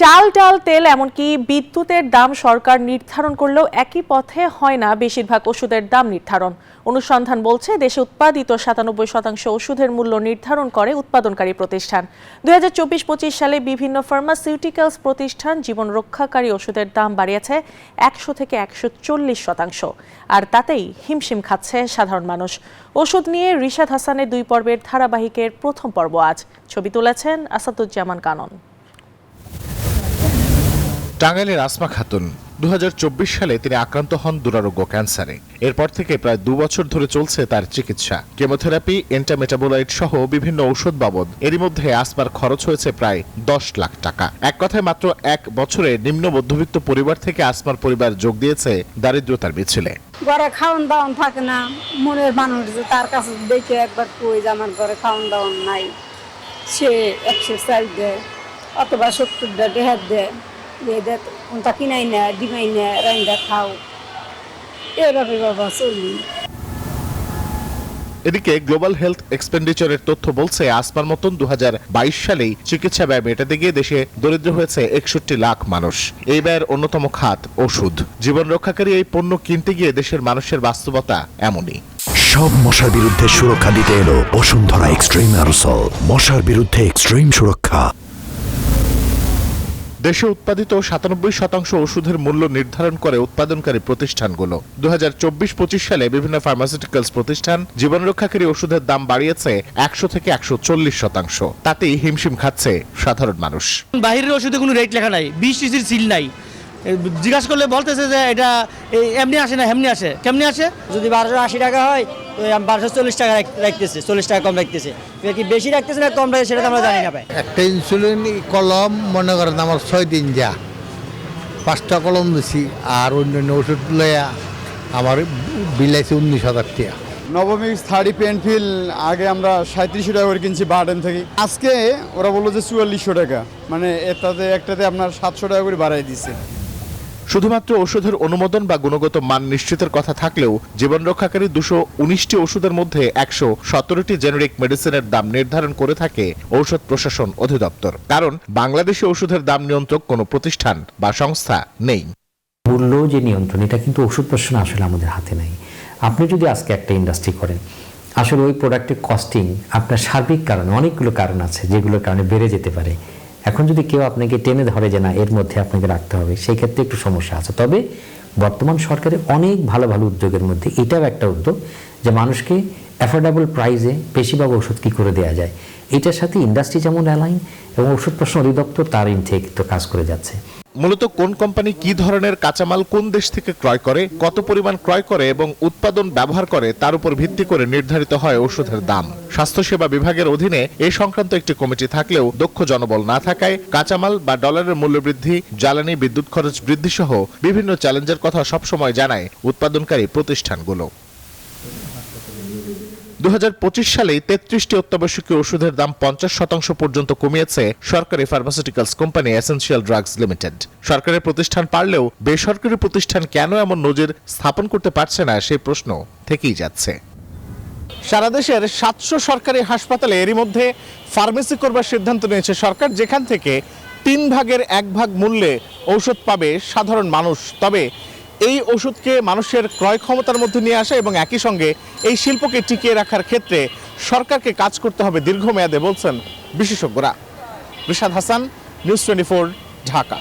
চাল, ডাল, তেল এমনকি বিদ্যুতের দাম সরকার নির্ধারণ করলেও একই পথে হয় না বেশিরভাগ ওষুধের দাম নির্ধারণ। অনুসন্ধান বলছে দেশে উৎপাদিত ৯৭% ওষুধের মূল্য নির্ধারণ করে উৎপাদনকারী প্রতিষ্ঠান। ২০২৪-২৫ সালে বিভিন্ন ফার্মাসিউটিক্যালস প্রতিষ্ঠান জীবন রক্ষাকারী ওষুধের দাম বাড়িয়েছে ১০০ থেকে ১৪০%। আর তাতেই হিমশিম খাচ্ছে সাধারণ মানুষ। ওষুধ নিয়ে রিশাদ হাসানের ২ পর্বের ধারাবাহিকের প্রথম পর্ব আজ। ছবি তুলেছেন আসাদুজ্জামান কানন। টাঙ্গাইলের আসমা খাতুন ২০২৪ সালে তিনি আক্রান্ত হন দুরারোগ্য ক্যান্সারে। এরপর থেকে প্রায় ২ বছর ধরে চলছে তার চিকিৎসা। কেমোথেরাপি, এন্টামেটাবোলাইট সহ বিভিন্ন ঔষধ বাবদ এরই মধ্যে আসমার খরচ হয়েছে প্রায় ১০ লাখ টাকা। এক কথায় মাত্র ১ বছরে নিম্ন মধ্যবিত্ত পরিবার থেকে আসমার পরিবার যোগ দিয়েছে দারিদ্রতার মিছিলে। ঘরে খাওয়ান দাওয়ান থাকে না, মনের মানুষ যে তার কাছে দেখে একবার কই যে আমার ঘরে খাওয়ান দাওয়ান নাই, সে ১০০ চাল দেয় অথবা ৭০টা দেহাত দেয়, কোনটা কিনাই না ডিমাই না রাইন্দা খাও, এভাবে বাবা চলি। এদিকে গ্লোবাল হেলথ এক্সপেন্ডিচারের তথ্য বলছে আসমার মতন ২০২২ সালেই চিকিৎসা ব্যয় মেটাতে গিয়ে দেশে দরিদ্র হয়েছে ৬১ লাখ মানুষ। এই ব্যয়ের অন্যতম খাত ওষুধ। জীবন রক্ষাকারী এই পণ্য কিনতে গিয়ে দেশের মানুষের বাস্তবতা এমনই। সব মশার বিরুদ্ধে সুরক্ষা দিতে এলো বসুন্ধরা এক্সট্রিম অ্যারোসল, মশার বিরুদ্ধে এক্সট্রিম সুরক্ষা। দেশে উৎপাদিত ৯৭% ওষুধের মূল্য নির্ধারণ করে উৎপাদনকারী প্রতিষ্ঠানগুলো। ২০২৪-২৫ সালে বিভিন্ন ফার্মাসিউটিক্যালস প্রতিষ্ঠান জীবন রক্ষাকারী ওষুধের দাম বাড়িয়েছে ১০০ থেকে ১৪০%। তাতেই হিমশিম খাচ্ছে সাধারণ মানুষ। বাহিরের ওষুধে কোনো রেট লেখা নাই, ২০ সিসির সিল নাই। জিজ্ঞাসা করলে বলতেছে যে এটা এমনি আসে না হেমনি আসে। কেমনি আসে? যদি ১২৮০ টাকা হয় তো ১২৪০ টাকা রাখতেছে, ৪০ টাকা কম রাখতেছে। কি বেশি রাখতেছে না কম রাখতেছে সেটা তো আমরা জানি না ভাই। একটা ইনসুলিন কলম মনে করেন আমার ৬ দিন যা ৫টা কলম দিছি, আর অন্যান্য ওষুধ লইয়া আমার বিলাইছে ১৯,০০০ টাকা। নবমিক্স 30 পেনফিল আগে আমরা ৩৭০০ টাকা করে কিনছি বারডেন থেকে, আজকে ওরা বললো যে ৪৪০০ টাকা, মানে একটাতে আপনার ৭০০ টাকা করে বাড়াই দিচ্ছে। শুধুমাত্র ওষুধের অনুমোদন বা গুণগত মান নিশ্চিতের কথা থাকলেও জীবন রক্ষাকারী ২১৯টি ওষুধের মধ্যে ১১৭টি জেনেরিক মেডিসিনের দাম নির্ধারণ করে থাকে ঔষধ প্রশাসন অধিদপ্তর। কারণ বাংলাদেশে ওষুধের দাম নিয়ন্ত্রক কোনো প্রতিষ্ঠান বা সংস্থা নেই। মূল্য যে নিয়ন্ত্রণ, এটা কিন্তু ওষুধ প্রশাসন আসলে আমাদের হাতে নেই। আপনি যদি আজকে একটা ইন্ডাস্ট্রি করেন, আসলে ওই প্রোডাক্টের কস্টিং আপনার সার্বিক কারণে, অনেকগুলো কারণ আছে যেগুলোর কারণে বেড়ে যেতে পারে। এখন যদি কেউ আপনাকে টেনে ধরে যে না এর মধ্যে আপনাকে রাখতে হবে, সেই ক্ষেত্রে একটু সমস্যা আছে। তবে বর্তমান সরকারের অনেক ভালো ভালো উদ্যোগের মধ্যে এটাও একটা উদ্যোগ যে মানুষকে অ্যাফোর্ডেবল প্রাইসে বেশিরভাগ ওষুধ কী করে দেওয়া যায়। এটার সাথে ইন্ডাস্ট্রি যেমন অ্যালাইন এবং ওষুধ প্রশাসন অধিদপ্তর তার ইনটেক তো কাজ করে যাচ্ছে। মূলত কোন কোম্পানি কি ধরনের কাঁচামাল কোন দেশ থেকে ক্রয় করে, কত পরিমাণ ক্রয় করে এবং উৎপাদন ব্যবহার করে তার উপর ভিত্তি করে নির্ধারিত হয় ওষুধের দাম। স্বাস্থ্যসেবা বিভাগের অধীনে এ সংক্রান্ত একটি কমিটি থাকলেও দক্ষ জনবল না থাকায় কাঁচামাল বা ডলারের মূল্য বৃদ্ধি, জ্বালানি, বিদ্যুৎ খরচ বৃদ্ধি সহ বিভিন্ন চ্যালেঞ্জের কথা সবসময় জানায় উৎপাদনকারী প্রতিষ্ঠানগুলো। ২০২৫ সালে ৩৩টি অত্যাবশ্যকীয় ওষুধের দাম ৫০% পর্যন্ত কমিয়েছে সরকারি pharmaceuticals company essential drugs limited. সরকারি প্রতিষ্ঠান পারলেও বেসরকারি প্রতিষ্ঠান কেন এমন নজির স্থাপন করতে পারছে না সেই প্রশ্ন থেকেই যাচ্ছে। সারা দেশের ৭০০ সরকারি হাসপাতালে এরই মধ্যে ফার্মেসি করবার সিদ্ধান্ত নিয়েছে সরকার, যেখান থেকে ৩ ভাগের ১ ভাগ মূল্যে ঔষধ পাবে সাধারণ মানুষ। তবে এই ওষুধকে মানুষের ক্রয় ক্ষমতার মধ্যে নিয়ে আসা এবং একই সঙ্গে এই শিল্পকে টিকিয়ে রাখার ক্ষেত্রে সরকারকে কাজ করতে হবে দীর্ঘমেয়াদে বলছেন বিশেষজ্ঞরা। রিশাদ হাসান, নিউজ 24, ঢাকা।